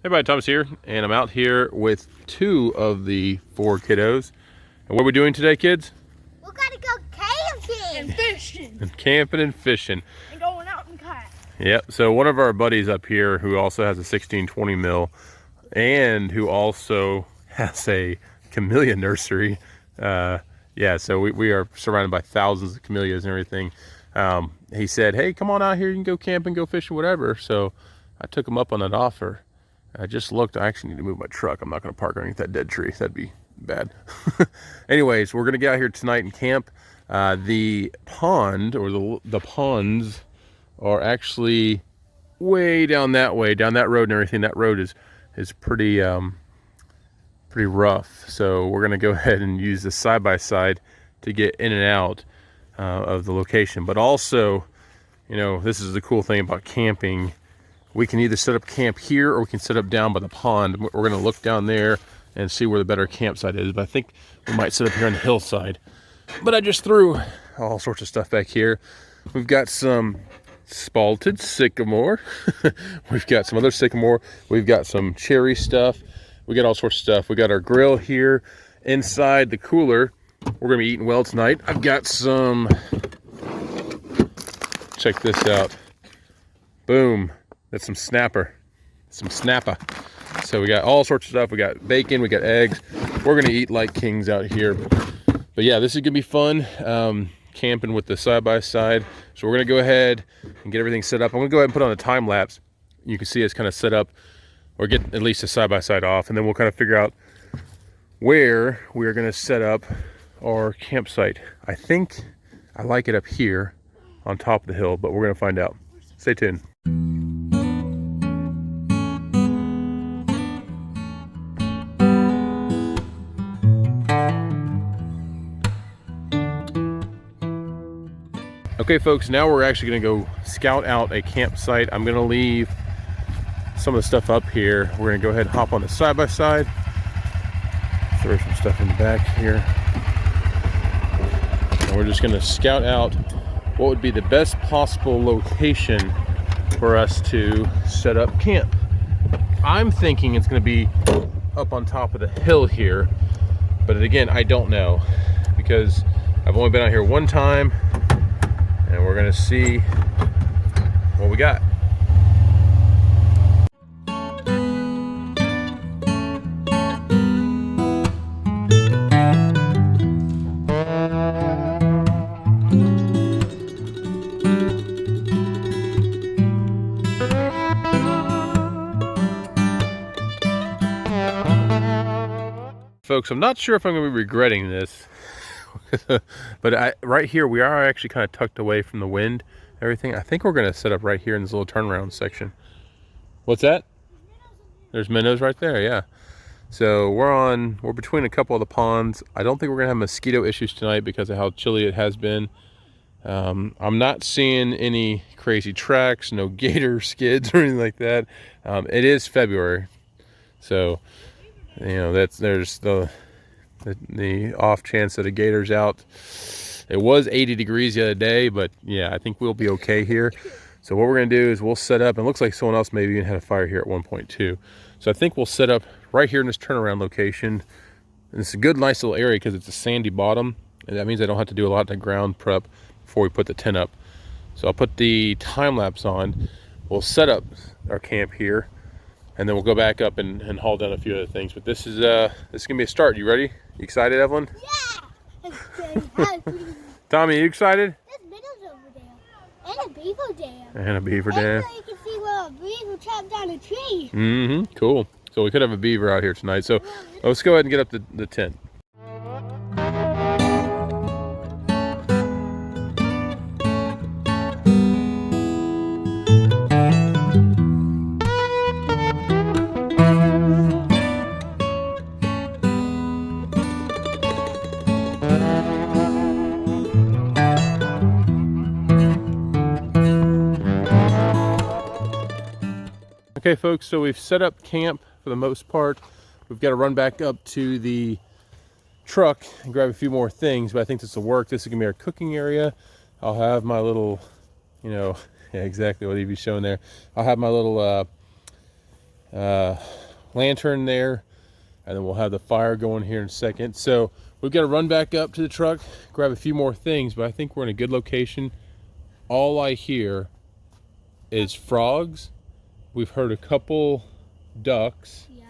Hey everybody, Thomas here, and I'm out here with two of the four kiddos. And what are we doing today, kids? We're gonna go camping and fishing And camping and fishing. and going out in kayak. Yep, so one of our buddies up here who also has a 1620 mil and who also has a camellia nursery. So we are surrounded by thousands of camellias and everything. He said, hey, come on out here, you can go camping, go fishing, whatever. So I took him up on that offer. I just looked. I actually need to move my truck. I'm not going to park underneath that dead tree. That'd be bad. Anyways, we're going to get out here tonight and camp. The pond, or the ponds, are actually way down that way, down that road and everything. That road is pretty rough. So we're going to go ahead and use the side-by-side to get in and out of the location. But also, you know, this is the cool thing about camping. We can either set up camp here or we can set up down by the pond. We're going to look down there and see where the better campsite is. But I think we might set up here on the hillside. But I just threw all sorts of stuff back here. We've got some spalted sycamore. We've got some other sycamore. We've got some cherry stuff. We got all sorts of stuff. We got our grill here inside the cooler. We're going to be eating well tonight. I've got some, check this out. Boom. That's some snapper. So we got all sorts of stuff. We got bacon, we got eggs. We're gonna eat like kings out here. But yeah, this is gonna be fun. Camping with the side-by-side. So we're gonna go ahead and get everything set up. I'm gonna go ahead and put on a time lapse. You can see it's kind of set up, or get at least the side-by-side off, and then we'll kind of figure out where we are gonna set up our campsite. I think I like it up here on top of the hill, but we're gonna find out. Stay tuned. Okay folks, now we're actually gonna go scout out a campsite. I'm gonna leave some of the stuff up here. We're gonna go ahead and hop on the side-by-side. Throw some stuff in the back here. And we're just gonna scout out what would be the best possible location for us to set up camp. I'm thinking it's gonna be up on top of the hill here, but again, I don't know, because I've only been out here one time, and we're gonna see what we got. Folks, I'm not sure if I'm gonna be regretting this. But right here, we are actually kind of tucked away from the wind, everything. I think we're going to set up right here in this little turnaround section. What's that? There's minnows right there, yeah. So we're between a couple of the ponds. I don't think we're going to have mosquito issues tonight because of how chilly it has been. I'm not seeing any crazy tracks, no gator skids or anything like that. It is February, so you know there's the off chance that a gator's out. It was 80 degrees the other day, but yeah, I think we'll be okay here. So what we're gonna do is we'll set up, and it looks like someone else maybe even had a fire here at one point too. So I think we'll set up right here in this turnaround location. And it's a good, nice little area because it's a sandy bottom, and that means I don't have to do a lot of ground prep before we put the tent up. So I'll put the time lapse on. We'll set up our camp here, and then we'll go back up and haul down a few other things. But this is gonna be a start. You ready? You excited, Evelyn? Yeah! Tommy, you excited? There's minnows over there. And a beaver dam. And a beaver dam. And you can see where a beaver chopped down a tree. Mm-hmm. Cool. So we could have a beaver out here tonight. So let's go ahead and get up the tent. Okay folks, so we've set up camp for the most part. We've got to run back up to the truck and grab a few more things, but I think this will work. This is gonna be our cooking area. I'll have my little, you know, yeah, exactly what he'd be showing there. I'll have my little lantern there, and then we'll have the fire going here in a second. So we've got to run back up to the truck, grab a few more things, but I think we're in a good location. All I hear is frogs. We've heard a couple ducks. Yeah.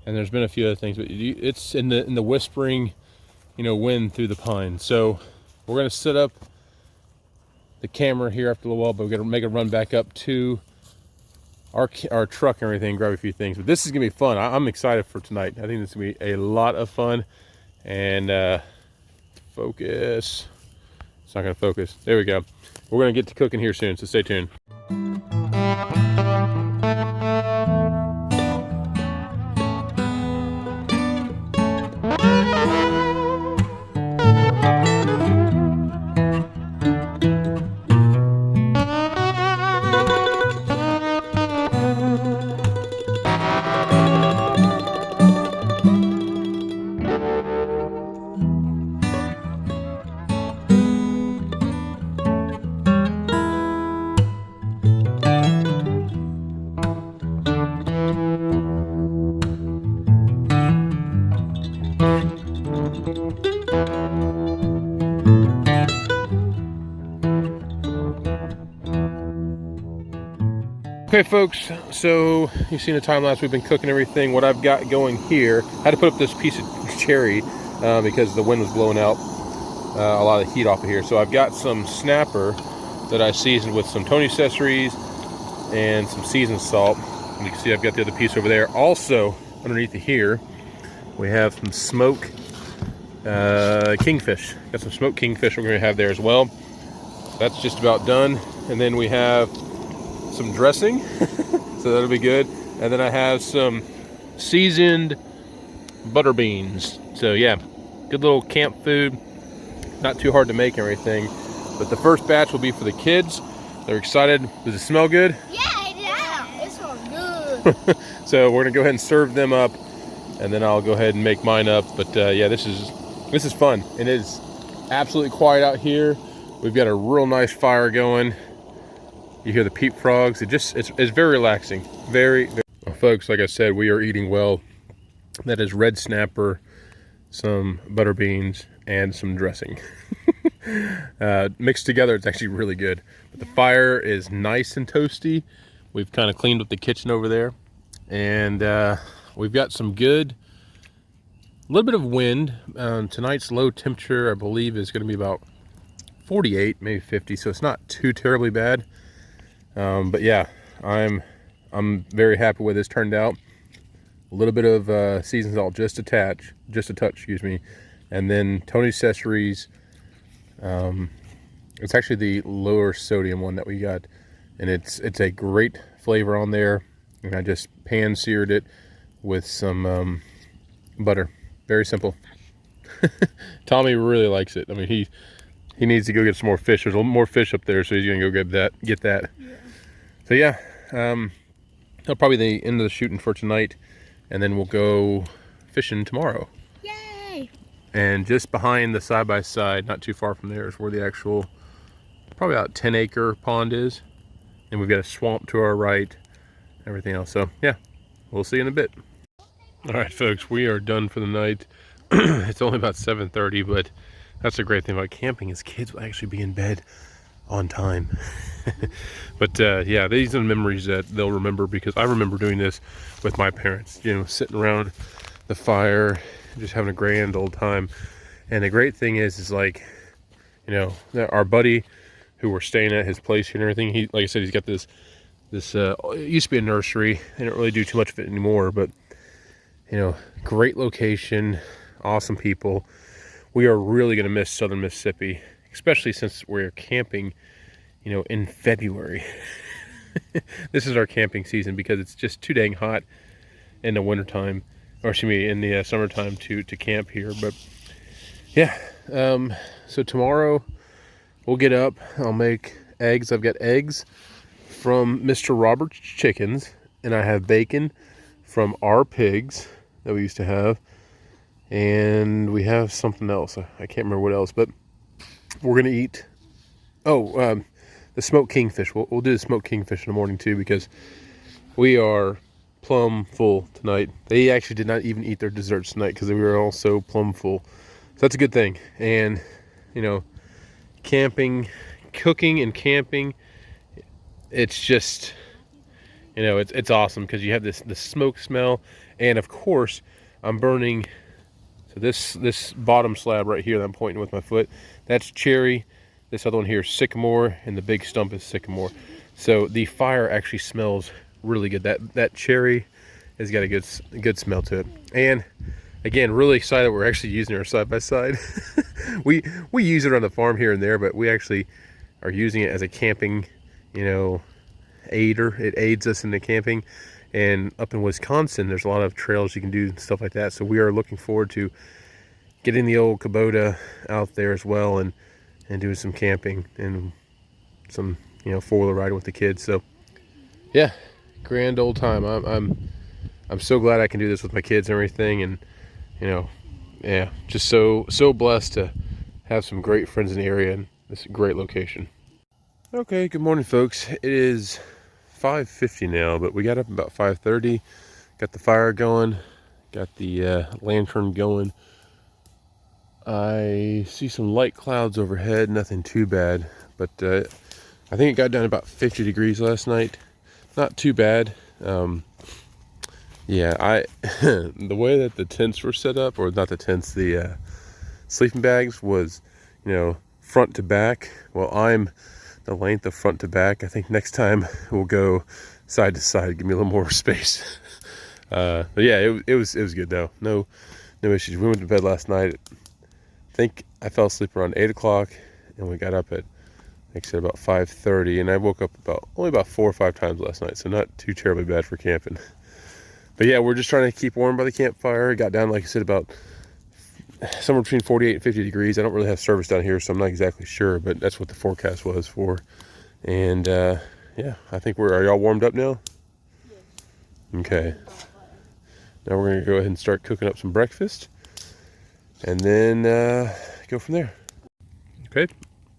And there's been a few other things, but it's in the whispering, wind through the pines. So we're gonna set up the camera here after a little while, but we're gonna make a run back up to our truck and everything, grab a few things. But this is gonna be fun. I'm excited for tonight. I think this is gonna be a lot of fun. And focus. It's not gonna focus. There we go. We're gonna get to cooking here soon, so stay tuned. Okay folks, so you've seen the time lapse. We've been cooking everything. What I've got going here, I had to put up this piece of cherry because the wind was blowing out a lot of the heat off of here. So I've got some snapper that I seasoned with some Tony accessories and some seasoned salt. And you can see I've got the other piece over there. Also underneath here we have some smoked kingfish. Got some smoked kingfish we're going to have there as well. That's just about done. And then we have some dressing, so that'll be good. And then I have some seasoned butter beans. So yeah, good little camp food. Not too hard to make and everything. But the first batch will be for the kids. They're excited. Does it smell good? Yeah. It smells good. So we're gonna go ahead and serve them up, and then I'll go ahead and make mine up. But yeah, this is fun. And it is absolutely quiet out here. We've got a real nice fire going. You hear the peep frogs. It's very relaxing. Very. Well, folks, like I said, we are eating well. That is red snapper, some butter beans, and some dressing. Mixed together, it's actually really good. But the fire is nice and toasty. We've kind of cleaned up the kitchen over there. And we've got some good, a little bit of wind. Tonight's low temperature, I believe, is going to be about 48, maybe 50. So it's not too terribly bad. But yeah, I'm very happy with this turned out. A little bit of seasoned salt, just a touch, excuse me, and then Tony accessories. It's actually the lower sodium one that we got, and it's a great flavor on there. And I just pan seared it with some butter. Very simple. Tommy really likes it. I mean, he needs to go get some more fish. There's a little more fish up there, so he's gonna go get that. Yeah. So yeah, that'll probably be the end of the shooting for tonight, and then we'll go fishing tomorrow. Yay! And just behind the side-by-side, not too far from there, is where the actual, probably about 10-acre pond is. And we've got a swamp to our right, everything else. So yeah, we'll see you in a bit. All right, folks, we are done for the night. It's only about 7:30, but that's the great thing about camping is kids will actually be in bed on time. But yeah, these are the memories that they'll remember, because I remember doing this with my parents, sitting around the fire, just having a grand old time. And the great thing is like, our buddy who we're staying at his place here and everything, he, like I said, he's got this it used to be a nursery. They don't really do too much of it anymore, but great location, awesome people. We are really going to miss southern Mississippi, especially since we're camping, in February. This is our camping season because it's just too dang hot in the wintertime, or excuse me, in the summertime to camp here. But yeah, so tomorrow we'll get up. I'll make eggs. I've got eggs from Mr. Robert's Chickens, and I have bacon from Our Pigs that we used to have. And we have something else. I can't remember what else, but we're going to eat, the smoked kingfish. We'll do the smoked kingfish in the morning too, because we are plumb full tonight. They actually did not even eat their desserts tonight because we were all so plumb full. So that's a good thing. And, you know, camping, cooking and camping, it's just, you know, it's awesome because you have the smoke smell. And of course, I'm burning. So this bottom slab right here that I'm pointing with my foot, that's cherry. This other one here is sycamore, and the big stump is sycamore. So the fire actually smells really good. That cherry has got a good smell to it. And again, really excited we're actually using our side by side. We use it on the farm here and there, but we actually are using it as a camping, you know, aider. It aids us in the camping. And up in Wisconsin, there's a lot of trails you can do and stuff like that. So we are looking forward to getting the old Kubota out there as well, and doing some camping and some, you know, four-wheeler riding with the kids. So yeah, grand old time. I'm so glad I can do this with my kids and everything. And, you know, yeah, just so blessed to have some great friends in the area and this great location. Okay, good morning, folks. It is 5:50 now, but we got up about 5:30. Got the fire going, got the lantern going. I see some light clouds overhead, nothing too bad, but I think it got down about 50 degrees last night. Not too bad. Yeah, the way that the tents were set up, or not the tents, the sleeping bags was, you know, front to back. Well, I'm the length of front to back. I think next time we'll go side to side, give me a little more space. But yeah, it was good though. No issues. We went to bed last night. I think I fell asleep around 8 o'clock, and we got up at, like I said, about 5:30, and I woke up only about 4 or 5 times last night, so not too terribly bad for camping. But yeah, we're just trying to keep warm by the campfire. It got down, like I said, about somewhere between 48 and 50 degrees. I don't really have service down here, so I'm not exactly sure, but that's what the forecast was for. And yeah, I think are y'all warmed up now? Yeah. Okay. Now we're gonna go ahead and start cooking up some breakfast, and then go from there. Okay,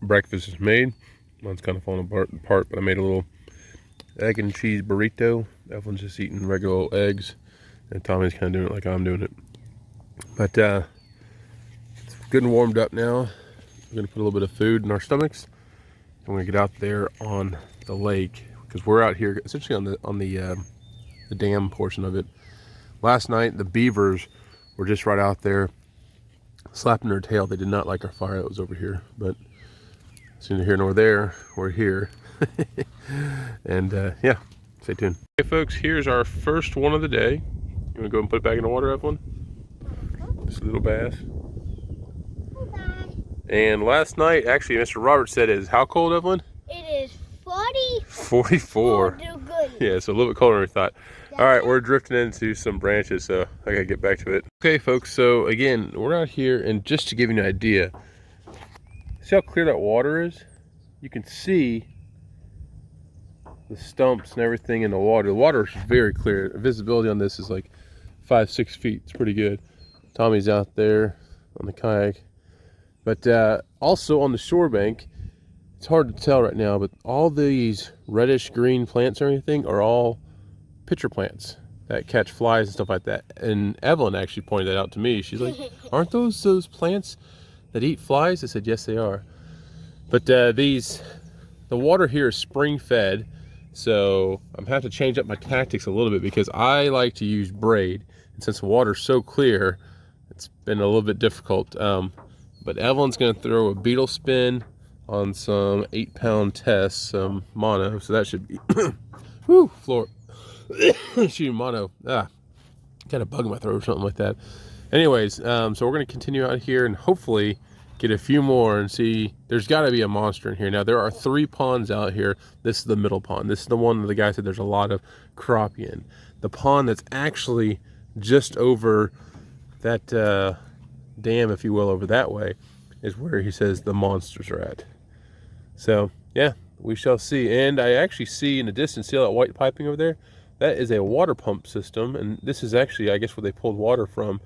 breakfast is made. Mine's kind of falling apart, but I made a little egg and cheese burrito. Evelyn's just eating regular old eggs, and Tommy's kind of doing it like I'm doing it. But it's good and warmed up now. We're gonna put a little bit of food in our stomachs, and we're gonna get out there on the lake, because we're out here essentially on the dam portion of it. Last night the beavers were just right out there slapping their tail. They did not like our fire that was over here, but it's neither here nor there. We're here. And yeah, stay tuned. Okay, folks, here's our first one of the day. You want to go and put it back in the water, Evelyn? Just a little bass. And last night, actually, Mr. Roberts said it is how cold, Evelyn? It is 40. 44. Oh, good. Yeah, so a little bit colder than we thought. All right, we're drifting into some branches, so I gotta get back to it. Okay, folks, so again, we're out here, and just to give you an idea, see how clear that water is? You can see the stumps and everything in the water. The water is very clear. The visibility on this is like 5-6 feet. It's pretty good. Tommy's out there on the kayak. But also on the shore bank, it's hard to tell right now, but all these reddish green plants or anything are all pitcher plants that catch flies and stuff like that. And Evelyn actually pointed that out to me. She's like, aren't those plants that eat flies? I said, yes, they are. But the water here is spring fed, so I'm gonna have to change up my tactics a little bit, because I like to use braid, and since the water's so clear, it's been a little bit difficult. But Evelyn's gonna throw a beetle spin on some 8-pound tests, some mono, so that should be whoo, floor. Shoot, mono. Got a bug in my throat or something like that. Anyways, so we're gonna continue out here and hopefully get a few more and see. There's got to be a monster in here. Now there are 3 ponds out here. This is the middle pond. This is the one that the guy said there's a lot of crappie in. The pond that's actually just over that dam, if you will, over that way, is where he says the monsters are at. So yeah, we shall see. And I actually see in the distance, see all that white piping over there? That is a water pump system, and this is actually, I guess, where they pulled water from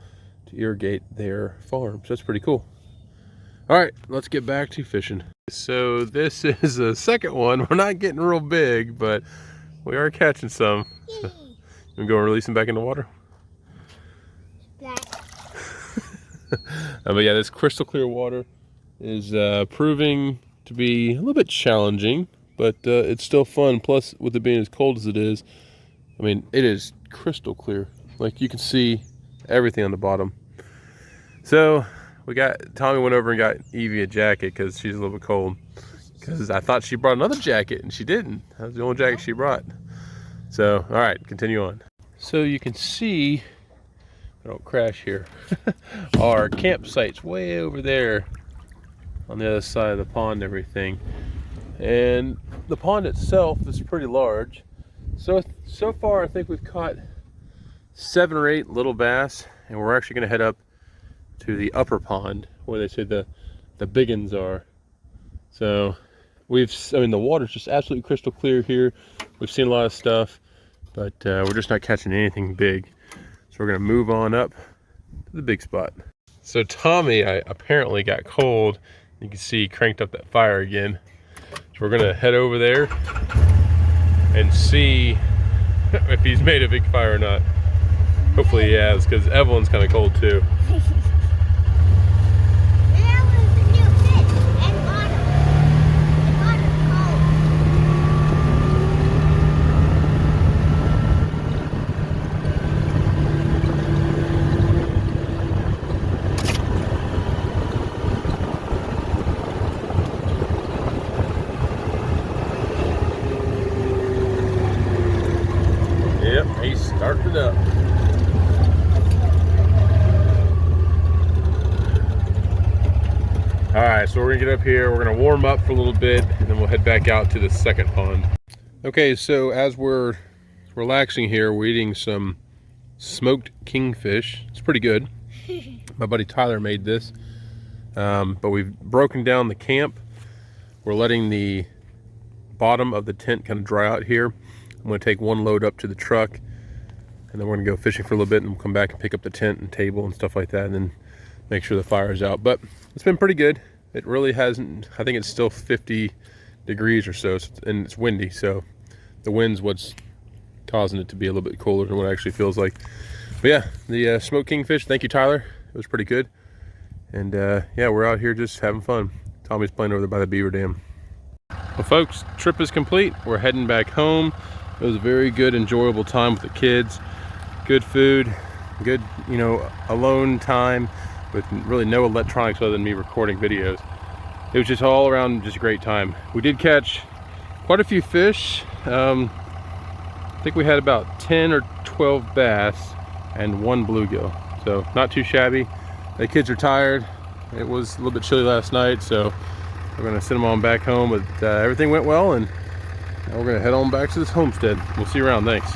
to irrigate their farm. So that's pretty cool. All right, let's get back to fishing. So this is the second one. We're not getting real big, but we are catching some. So, And go and release them back in the water. Black. But yeah, this crystal clear water is proving to be a little bit challenging, but it's still fun. Plus, with it being as cold as it is, I mean, it is crystal clear. Like, you can see everything on the bottom. So Tommy went over and got Evie a jacket because she's a little bit cold. Because I thought she brought another jacket and she didn't. That was the only jacket she brought. So, all right, continue on. So you can see, I don't crash here, our campsite's way over there on the other side of the pond and everything. And the pond itself is pretty large. So far I think we've caught 7 or 8 little bass, and we're actually gonna head up to the upper pond where they say the big uns are. So the water's just absolutely crystal clear here. We've seen a lot of stuff, but we're just not catching anything big. So we're gonna move on up to the big spot. So Tommy apparently got cold. You can see he cranked up that fire again. So we're gonna head over there and see if he's made a big fire or not. Hopefully he has, because Evelyn's kind of cold too. Yep, he started it up. Alright, so we're gonna get up here, we're gonna warm up for a little bit, and then we'll head back out to the second pond. Okay, so as we're relaxing here, we're eating some smoked kingfish. It's pretty good. My buddy Tyler made this. But we've broken down the camp. We're letting the bottom of the tent kind of dry out here. I'm gonna take one load up to the truck, and then we're gonna go fishing for a little bit, and we'll come back and pick up the tent and table and stuff like that, and then make sure the fire is out. But it's been pretty good. It really hasn't, I think it's still 50 degrees or so, and it's windy, so the wind's what's causing it to be a little bit cooler than what it actually feels like. But yeah, the smoked kingfish, thank you Tyler, it was pretty good. And yeah, we're out here just having fun. Tommy's playing over there by the beaver dam. Well folks, trip is complete. We're heading back home. It was a very good, enjoyable time with the kids. Good food, good, alone time with really no electronics other than me recording videos. It was just all around just a great time. We did catch quite a few fish. I think we had about 10 or 12 bass and 1 bluegill. So not too shabby. The kids are tired. It was a little bit chilly last night, so we're gonna send them on back home, but everything went well, and now we're gonna head on back to this homestead. We'll see you around, thanks.